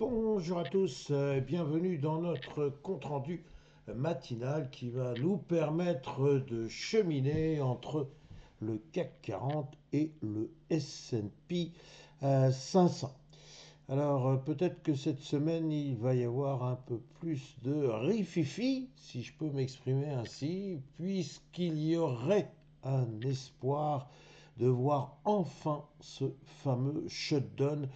Bonjour à tous, bienvenue dans notre compte-rendu matinal qui va nous permettre de cheminer entre le CAC 40 et le S&P 500. Alors peut-être que cette semaine il va y avoir un peu plus de rififi, si je peux m'exprimer ainsi, puisqu'il y aurait un espoir de voir enfin ce fameux shutdown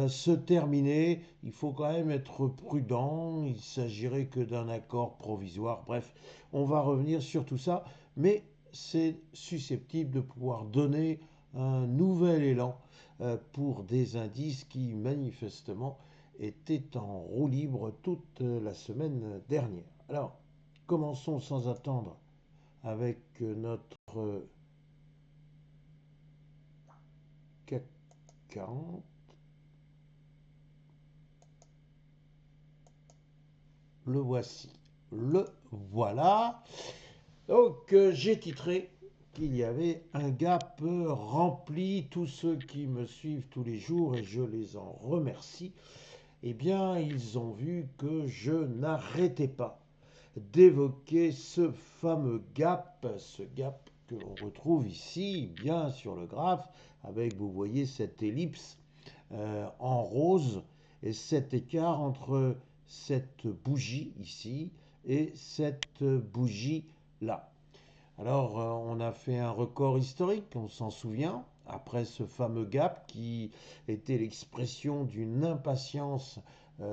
se terminer. Il faut quand même être prudent, il s'agirait que d'un accord provisoire. Bref, on va revenir sur tout ça, mais c'est susceptible de pouvoir donner un nouvel élan pour des indices qui manifestement étaient en roue libre toute la semaine dernière. Alors, commençons sans attendre avec notre CAC 40. Le voici. Le voilà. Donc j'ai titré qu'il y avait un gap rempli. Tous ceux qui me suivent tous les jours, et je les en remercie, eh bien ils ont vu que je n'arrêtais pas d'évoquer ce fameux gap, ce gap que l'on retrouve ici, bien sur le graphe, avec, vous voyez, cette ellipse en rose et cet écart entre cette bougie ici et cette bougie là. Alors, on a fait un record historique, on s'en souvient, après ce fameux gap qui était l'expression d'une impatience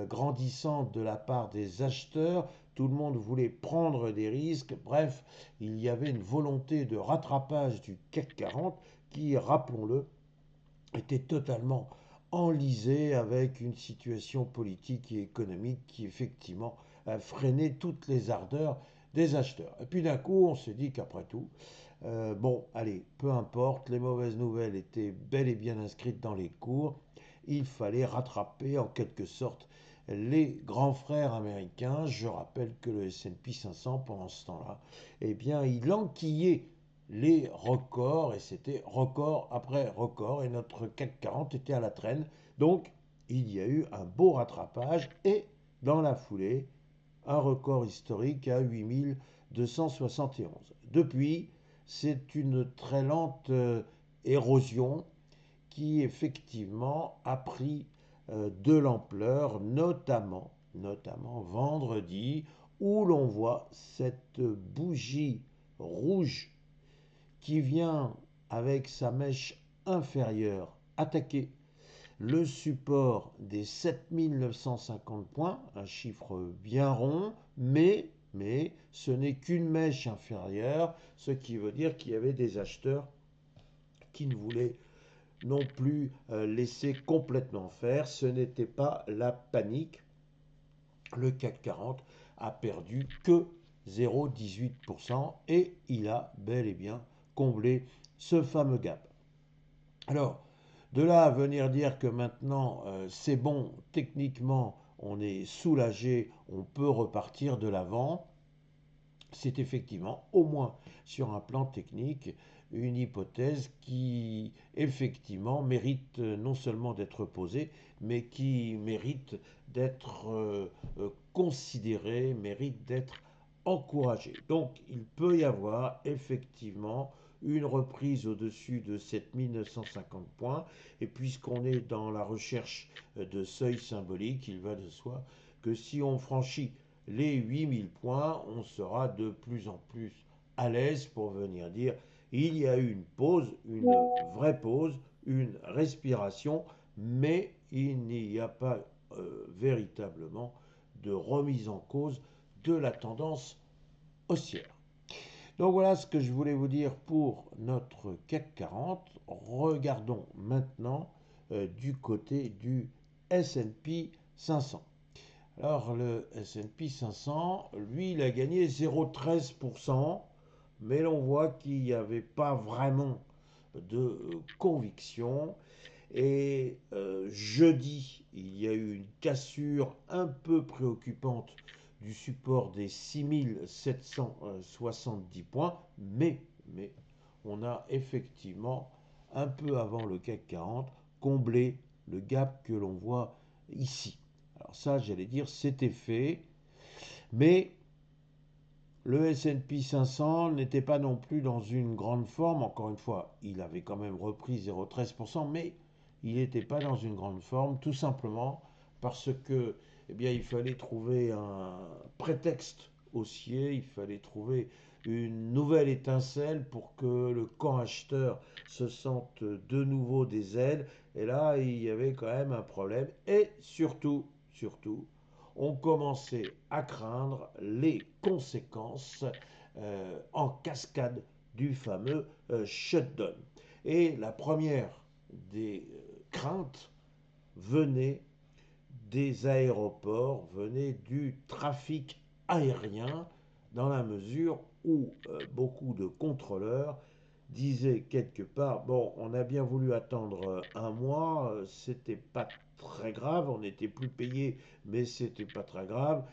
grandissante de la part des acheteurs. Tout le monde voulait prendre des risques. Bref, il y avait une volonté de rattrapage du CAC 40 qui, rappelons-le, était totalement enlisé avec une situation politique et économique qui effectivement a freiné toutes les ardeurs des acheteurs. Et puis d'un coup, on s'est dit qu'après tout, bon, allez, peu importe, les mauvaises nouvelles étaient bel et bien inscrites dans les cours, il fallait rattraper en quelque sorte les grands frères américains. Je rappelle que le S&P 500 pendant ce temps-là, eh bien, il enquillait les records et c'était record après record et notre CAC 40 était à la traîne. Donc, il y a eu un beau rattrapage et dans la foulée, un record historique à 8271. Depuis, c'est une très lente érosion qui effectivement a pris de l'ampleur, notamment vendredi, où l'on voit cette bougie rouge qui vient avec sa mèche inférieure attaquer le support des 7950 points, un chiffre bien rond, mais ce n'est qu'une mèche inférieure, ce qui veut dire qu'il y avait des acheteurs qui ne voulaient non plus laisser complètement faire. Ce n'était pas la panique. Le CAC 40 a perdu que 0,18% et il a bel et bien comblé ce fameux gap. Alors, de là à venir dire que maintenant c'est bon, techniquement on est soulagé, on peut repartir de l'avant, c'est effectivement, au moins sur un plan technique, une hypothèse qui effectivement mérite non seulement d'être posée, mais qui mérite d'être considérée, mérite d'être encouragée. Donc il peut y avoir effectivement une reprise au-dessus de 7950 points, et puisqu'on est dans la recherche de seuils symboliques, il va de soi que si on franchit les 8000 points, on sera de plus en plus à l'aise pour venir dire il y a eu une pause, une vraie pause, une respiration, mais il n'y a pas véritablement de remise en cause de la tendance haussière. Donc voilà ce que je voulais vous dire pour notre CAC 40. Regardons maintenant du côté du S&P 500. Alors le S&P 500, lui, il a gagné 0,13%, mais l'on voit qu'il n'y avait pas vraiment de conviction. Et jeudi, il y a eu une cassure un peu préoccupante du support des 6770 points, mais on a effectivement, un peu avant le CAC 40, comblé le gap que l'on voit ici. Alors ça, j'allais dire, c'était fait, mais le S&P 500 n'était pas non plus dans une grande forme. Encore une fois, il avait quand même repris 0,13%, mais il n'était pas dans une grande forme, tout simplement parce que, eh bien, il fallait trouver un prétexte haussier, il fallait trouver une nouvelle étincelle pour que le camp acheteur se sente de nouveau des ailes. Et là, il y avait quand même un problème. Et surtout, on commençait à craindre les conséquences en cascade du fameux shutdown. Et la première des craintes venait des aéroports, venait du trafic aérien, dans la mesure où beaucoup de contrôleurs disaient quelque part, bon, on a bien voulu attendre un mois, c'était pas très grave, on n'était plus payé, mais c'était pas très grave.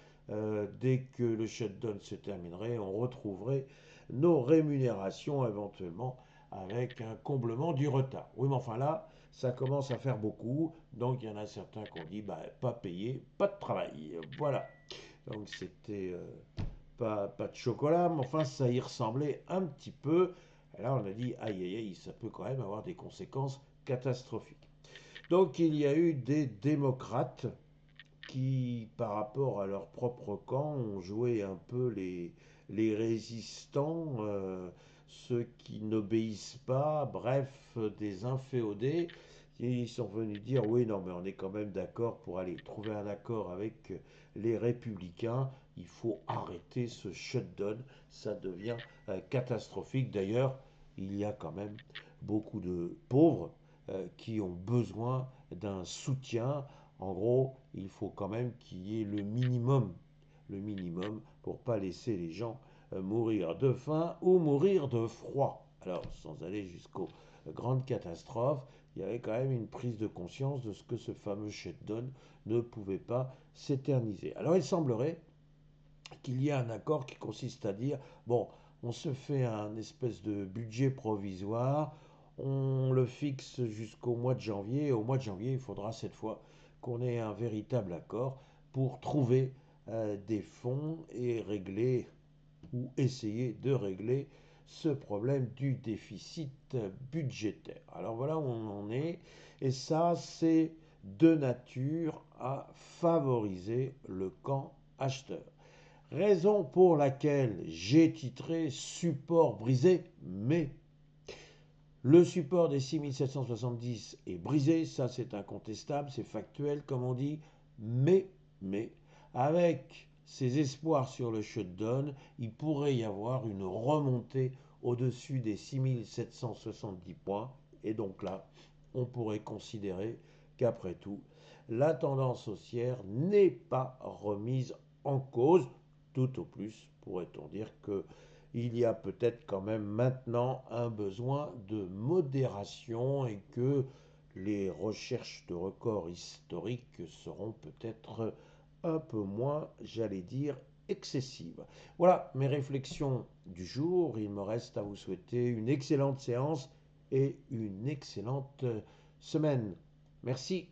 Dès que le shutdown se terminerait, on retrouverait nos rémunérations éventuellement avec un comblement du retard. Oui, mais enfin là, ça commence à faire beaucoup, donc il y en a certains qui ont dit, bah, pas payé, pas de travail. Voilà. Donc c'était pas de chocolat, mais enfin ça y ressemblait un petit peu. Et là on a dit, aïe aïe aïe, ça peut quand même avoir des conséquences catastrophiques. Donc il y a eu des démocrates qui, par rapport à leur propre camp, ont joué un peu les résistants, ceux qui n'obéissent pas, bref, des inféodés. Ils sont venus dire oui, non, mais on est quand même d'accord pour aller trouver un accord avec les républicains. Il faut arrêter ce shutdown, ça devient catastrophique. D'ailleurs, il y a quand même beaucoup de pauvres qui ont besoin d'un soutien. En gros, il faut quand même qu'il y ait le minimum pour pas laisser les gens mourir de faim ou mourir de froid. Alors, sans aller jusqu'aux grandes catastrophes, il y avait quand même une prise de conscience de ce que ce fameux shutdown ne pouvait pas s'éterniser. Alors, il semblerait qu'il y ait un accord qui consiste à dire, bon, on se fait un espèce de budget provisoire, on le fixe jusqu'au mois de janvier, et au mois de janvier, il faudra cette fois qu'on ait un véritable accord pour trouver des fonds et régler ou essayer de régler ce problème du déficit budgétaire. Alors voilà où on en est, et ça c'est de nature à favoriser le camp acheteur. Raison pour laquelle j'ai titré support brisé, mais le support des 6770 est brisé, ça c'est incontestable, c'est factuel comme on dit, mais, avec ces espoirs sur le shutdown, il pourrait y avoir une remontée au-dessus des 6770 points, et donc là, on pourrait considérer qu'après tout, la tendance haussière n'est pas remise en cause, tout au plus pourrait-on dire que il y a peut-être quand même maintenant un besoin de modération et que les recherches de records historiques seront peut-être un peu moins, j'allais dire, excessives. Voilà mes réflexions du jour. Il me reste à vous souhaiter une excellente séance et une excellente semaine. Merci.